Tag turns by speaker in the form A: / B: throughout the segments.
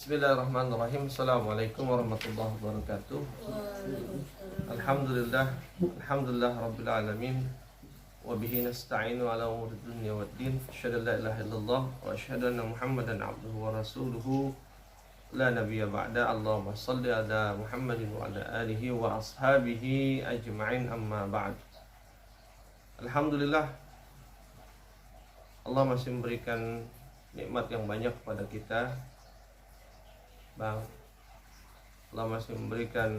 A: Bismillahirrahmanirrahim. Assalamualaikum warahmatullahi wabarakatuh. Alhamdulillah, alhamdulillah rabbil alamin. Wa bihi nasta'inu ala umuri dunya waddin. Asyhadu an la ilaha illallah wa asyhadu anna Muhammadan abduhu wa rasuluhu. La nabiyya ba'da. Allahumma shalli ala Muhammadin wa ala alihi wa ashabihi ajma'in, amma ba'd. Alhamdulillah, Allah masih memberikan nikmat yang banyak kepada kita, Bang. Allah masih memberikan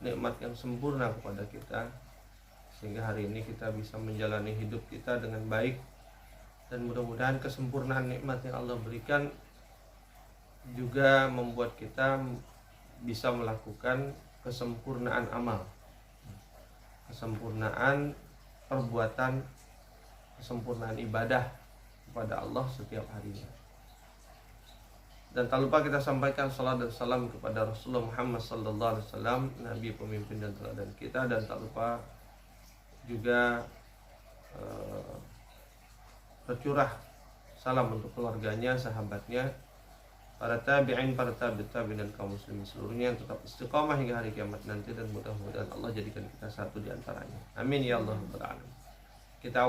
A: nikmat yang sempurna kepada kita, sehingga hari ini kita bisa menjalani hidup kita dengan baik. Dan mudah-mudahan kesempurnaan nikmat yang Allah berikan juga membuat kita bisa melakukan kesempurnaan amal, kesempurnaan perbuatan, kesempurnaan ibadah kepada Allah setiap harinya. Dan tak lupa kita sampaikan salat dan salam kepada Rasulullah Muhammad sallallahu alaihi wasallam, nabi, pemimpin dan teladan kita. Dan tak lupa juga tercurah salam untuk keluarganya, sahabatnya, para tabi'in, para tabi'in dan kaum muslimin seluruhnya yang tetap istiqamah hingga hari kiamat nanti. Dan mudah-mudahan Allah jadikan kita satu di antaranya. Amin ya Allah rabbal alamin. Kita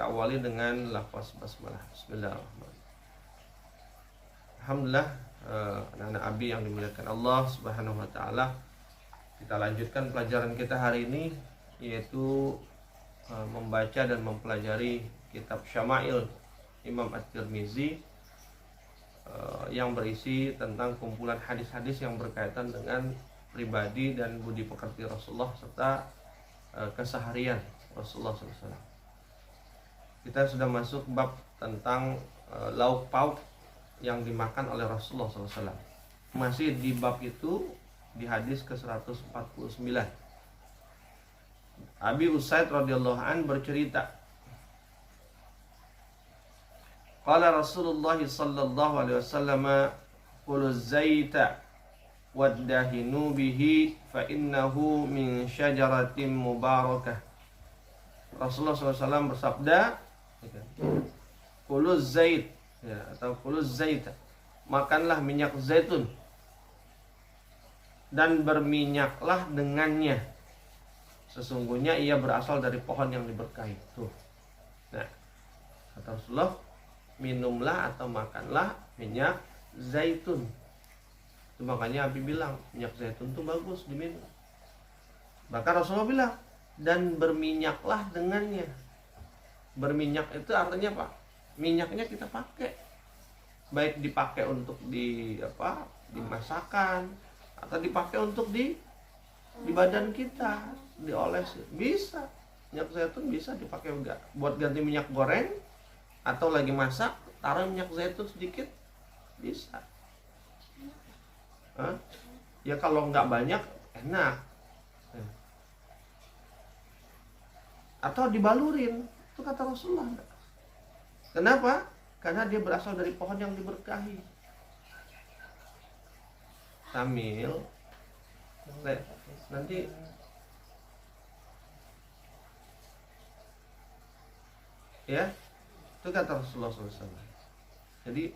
A: awali dengan lafaz basmalah. Bismillahirrahmanirrahim. Alhamdulillah, anak-anak Abi yang dimuliakan Allah Subhanahu wa taala. Kita lanjutkan pelajaran kita hari ini, yaitu membaca dan mempelajari kitab Syama'il Imam At-Tirmizi, yang berisi tentang kumpulan hadis-hadis yang berkaitan dengan pribadi dan budi pekerti Rasulullah serta keseharian Rasulullah SAW. Kita sudah masuk bab tentang lauk pauk yang dimakan oleh Rasulullah SAW. Masih di bab itu, di hadis ke-149. Abi Usaid radhiyallahu an bercerita, qala Rasulullah sallallahu alaihi wasallam, qulu zaita waddahinu bihi fa innahu min syajaratin mubarakah. Rasulullah SAW bersabda, qulu zait, ya, atau kuluz zaita, makanlah minyak zaitun dan berminyaklah dengannya, sesungguhnya ia berasal dari pohon yang diberkahi. Tuh. Nah, kata Rasulullah, minumlah atau makanlah minyak zaitun. Itu makanya Abi bilang minyak zaitun itu bagus diminum. Bahkan Rasulullah bilang, dan berminyaklah dengannya. Berminyak itu artinya apa? Minyaknya kita pakai, baik dipakai untuk dimasakan atau dipakai untuk di badan kita, dioles, bisa. Minyak zaitun bisa dipakai enggak buat ganti minyak goreng, atau lagi masak taruh minyak zaitun sedikit, bisa. Ya kalau nggak banyak enak, atau dibalurin, itu kata Rasulullah. Kenapa? Karena dia berasal dari pohon yang diberkahi. Sambil nanti ya, itu kata Rasulullah SAW. Jadi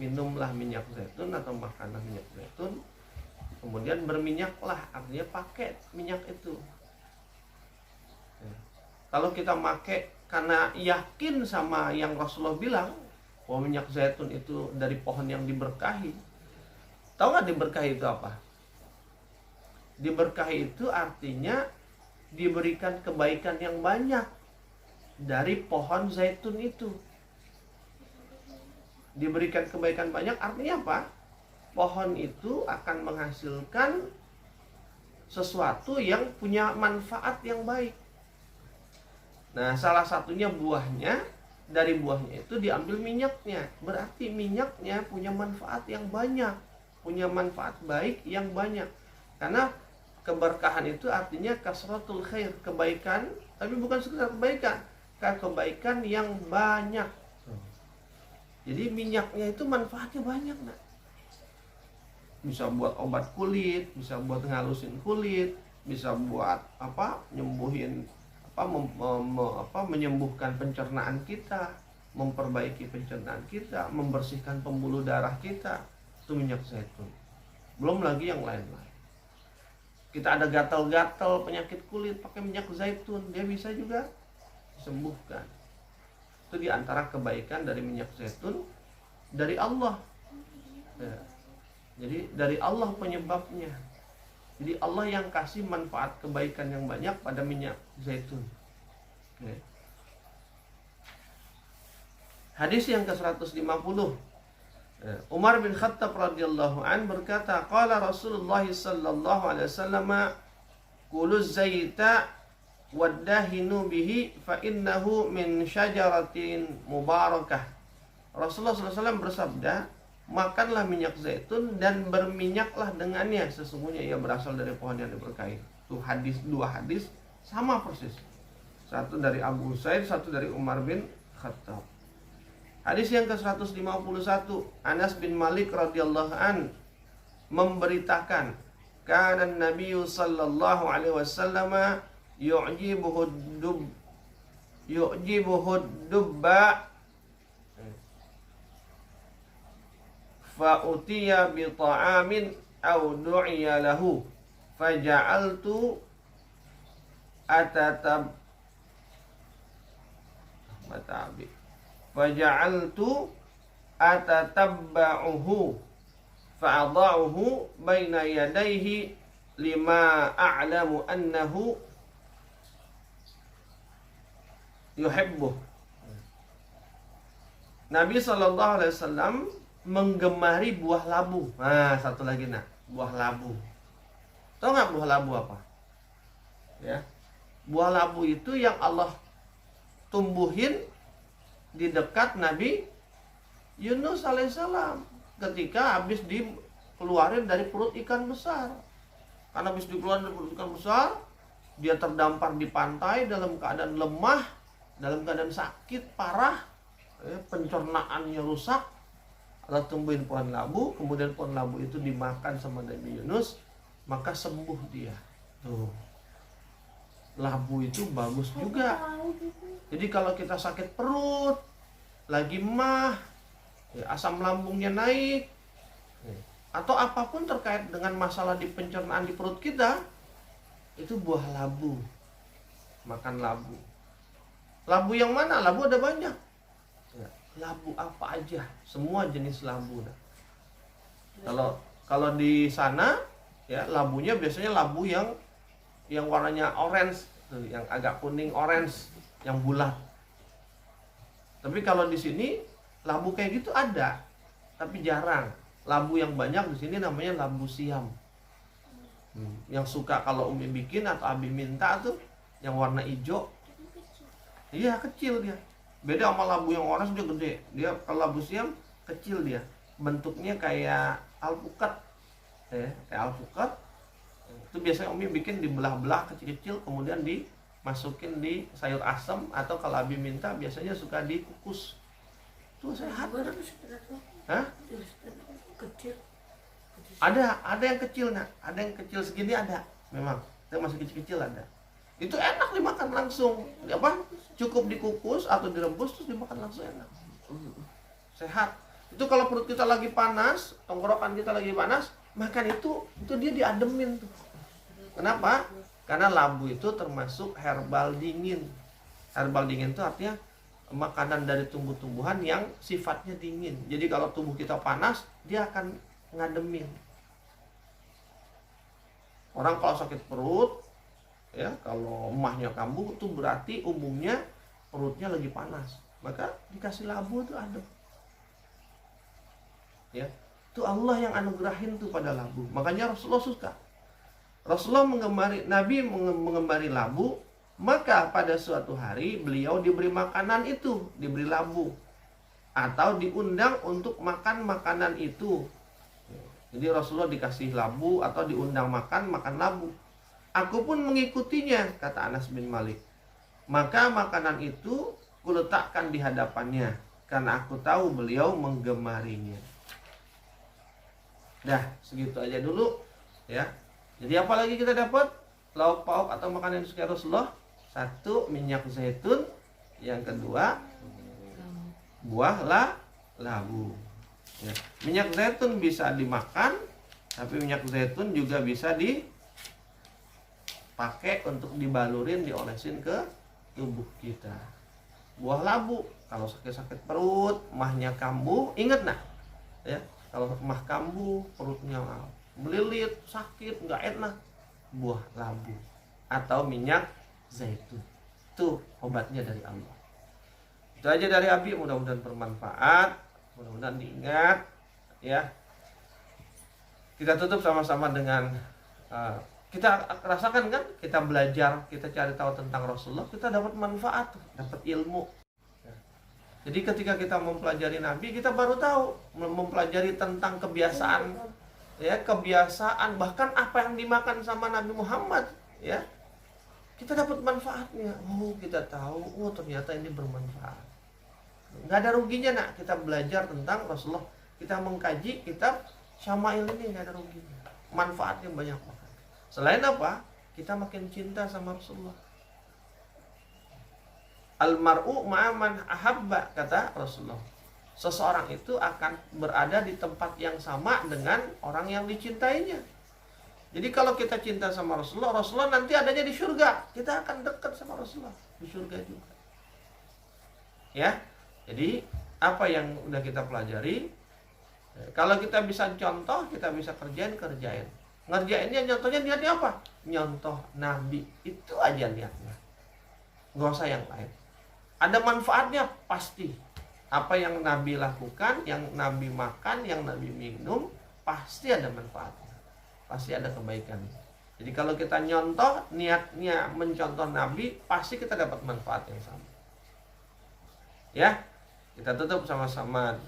A: minumlah minyak zaitun atau makanlah minyak zaitun, kemudian berminyaklah, artinya pakai minyak itu. Kalau kita pakai karena yakin sama yang Rasulullah bilang bahwa minyak zaitun itu dari pohon yang diberkahi, tahu nggak diberkahi itu apa? Diberkahi itu artinya diberikan kebaikan yang banyak dari pohon zaitun itu. Diberikan kebaikan banyak artinya apa? Pohon itu akan menghasilkan sesuatu yang punya manfaat yang baik. Nah, salah satunya buahnya, dari buahnya itu diambil minyaknya. Berarti minyaknya punya manfaat yang banyak, punya manfaat baik yang banyak. Karena keberkahan itu artinya kasratul khair, kebaikan, tapi bukan sekedar kebaikan, kebaikan yang banyak. Jadi minyaknya itu manfaatnya banyak, nah. Bisa buat obat kulit, bisa buat ngalusin kulit, bisa buat nyembuhin menyembuhkan pencernaan kita, memperbaiki pencernaan kita, membersihkan pembuluh darah kita. itu minyak zaitun. Belum lagi yang lain-lain. Kita ada gatal-gatal penyakit kulit, pakai minyak zaitun, dia bisa juga disembuhkan. Itu diantara kebaikan dari minyak zaitun dari Allah. Ya. Jadi dari Allah penyebabnya. Jadi Allah yang kasih manfaat kebaikan yang banyak pada minyak zaitun. Ya. Hadis yang ke-150. Umar bin Khattab radhiyallahu an berkata, qala Rasulullah sallallahu alaihi wasallam, "Kulu zaita waddahinu bihi fa innahu min syajaratin mubarakah." Rasulullah SAW bersabda, makanlah minyak zaitun dan berminyaklah dengannya, sesungguhnya ia berasal dari pohon yang diberkahi. Itu hadis, dua hadis sama persis. Satu dari Abu Usaid, satu dari Umar bin Khattab. Hadis yang ke-151, Anas bin Malik radhiyallahu an memberitakan, kana Nabi sallallahu alaihi wasallam yu'jibuhu dubba fa utiya bi ta'amin aw du'iya lahu faja'altu atatab matabi faja'altu atatabba'uhu fa'adha'uhu baina yadayhi lima a'lamu annahu yuhibbuh. Nabi SAW menggemari buah labu. Nah, satu lagi buah labu. Tahu nggak buah labu apa? Ya, buah labu itu yang Allah tumbuhin di dekat Nabi Yunus alaihissalam ketika habis dikeluarin dari perut ikan besar. Karena habis dikeluarin dari perut ikan besar, dia terdampar di pantai dalam keadaan lemah, dalam keadaan sakit parah, pencernaannya rusak. Allah tumbuhin pohon labu, kemudian pohon labu itu dimakan sama Nabi Yunus, maka sembuh dia. Tuh. Labu itu bagus juga. Jadi kalau kita sakit perut, lagi mah, asam lambungnya naik, atau apapun terkait dengan masalah di pencernaan di perut kita, itu buah labu. Makan labu. Labu yang mana? Labu ada banyak. Labu apa aja, semua jenis labu. Kalau di sana, ya labunya biasanya labu yang warnanya orange, yang agak kuning orange, yang bulat. Tapi kalau di sini labu kayak gitu ada, tapi jarang. Labu yang banyak di sini namanya labu siam. Yang suka kalau Umi bikin atau Abi minta tuh yang warna hijau. Iya, kecil dia. Beda sama labu yang orange, dia gede. Dia kalau labu siam kecil dia. Bentuknya kayak alpukat. Kayak alpukat. Itu biasanya Umi bikin dibelah-belah kecil-kecil, kemudian dimasukin di sayur asam, atau kalau Abi minta biasanya suka dikukus. Tuh sehat. Hah? Ada yang kecil, ada yang kecil segini ada. Memang, yang masih kecil-kecil ada. Itu enak dimakan langsung. Cukup dikukus atau direbus terus dimakan langsung, enak. Sehat. Itu kalau perut kita lagi panas, tenggorokan kita lagi panas, makan itu dia diademin tuh. Kenapa? Karena labu itu termasuk herbal dingin. Herbal dingin itu artinya makanan dari tumbuh-tumbuhan yang sifatnya dingin. Jadi kalau tubuh kita panas, dia akan ngademin. Orang kalau sakit perut, ya kalau emahnya kambuh, itu berarti umumnya perutnya lagi panas. Maka dikasih labu itu adem. Ya, itu Allah yang anugerahin tuh pada labu. Makanya Rasulullah suka. Rasulullah Nabi mengembari labu. Maka pada suatu hari beliau diberi makanan itu, diberi labu, atau diundang untuk makan makanan itu. Jadi Rasulullah dikasih labu atau diundang makan labu. Aku pun mengikutinya, kata Anas bin Malik. Maka makanan itu kuletakkan di hadapannya, karena aku tahu beliau menggemarinya. Dah, segitu aja dulu ya. Jadi apa lagi kita dapat? Lauk pauk atau makanan yang disukai Rasulullah. Satu, minyak zaitun. Yang kedua, buah labu. Ya. Minyak zaitun bisa dimakan, tapi minyak zaitun juga bisa dipakai untuk dibalurin, diolesin ke tubuh kita. Buah labu, kalau sakit-sakit perut, mahnya kambuh, ingat nah, ya, kalau mah kambuh, perutnya melilit, sakit, nggak enak, buah labu atau minyak zaitun, itu obatnya dari Allah. Itu aja dari Abi, mudah-mudahan bermanfaat, mudah-mudahan diingat, ya. Kita tutup sama-sama dengan kita rasakan kan, kita belajar, kita cari tahu tentang Rasulullah, kita dapat manfaat, dapat ilmu. Jadi ketika kita mempelajari Nabi, kita baru tahu, mempelajari tentang kebiasaan, ya, kebiasaan bahkan apa yang dimakan sama Nabi Muhammad, ya. Kita dapat manfaatnya. Oh, kita tahu, oh ternyata ini bermanfaat. Nggak ada ruginya nak kita belajar tentang Rasulullah, kita mengkaji kitab Syama'il ini, nggak ada ruginya. Manfaatnya banyak banget. Selain apa? Kita makin cinta sama Rasulullah. Almar'u ma'aman ahabba, kata Rasulullah. Seseorang itu akan berada di tempat yang sama dengan orang yang dicintainya. Jadi kalau kita cinta sama Rasulullah, Rasulullah nanti adanya di surga, kita akan dekat sama Rasulullah di surga juga. Ya, jadi apa yang udah kita pelajari, kalau kita bisa contoh, kita bisa kerjain. Ngerjainnya, contohnya niatnya apa? Nyontoh Nabi, itu aja niatnya, nggak usah yang lain. Ada manfaatnya pasti. Apa yang Nabi lakukan, yang Nabi makan, yang Nabi minum, pasti ada manfaatnya, pasti ada kebaikan. Jadi kalau kita nyontoh, niatnya mencontoh Nabi, pasti kita dapat manfaat yang sama. Ya, kita tutup sama-sama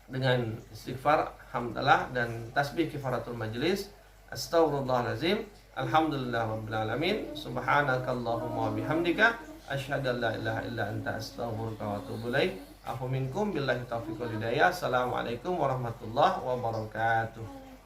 A: dengan istighfar, hamdalah, dan tasbih kifaratul majlis. Astaghfirullahalazim, alhamdulillahirabbil alamin, subhanakallahumma wa bihamdika, asyhadu an la ilaha illa anta, astaghfiruka wa atubu ilaik. Afu minkum billahi taufiq wal hidayah. Assalamualaikum warahmatullahi wabarakatuh.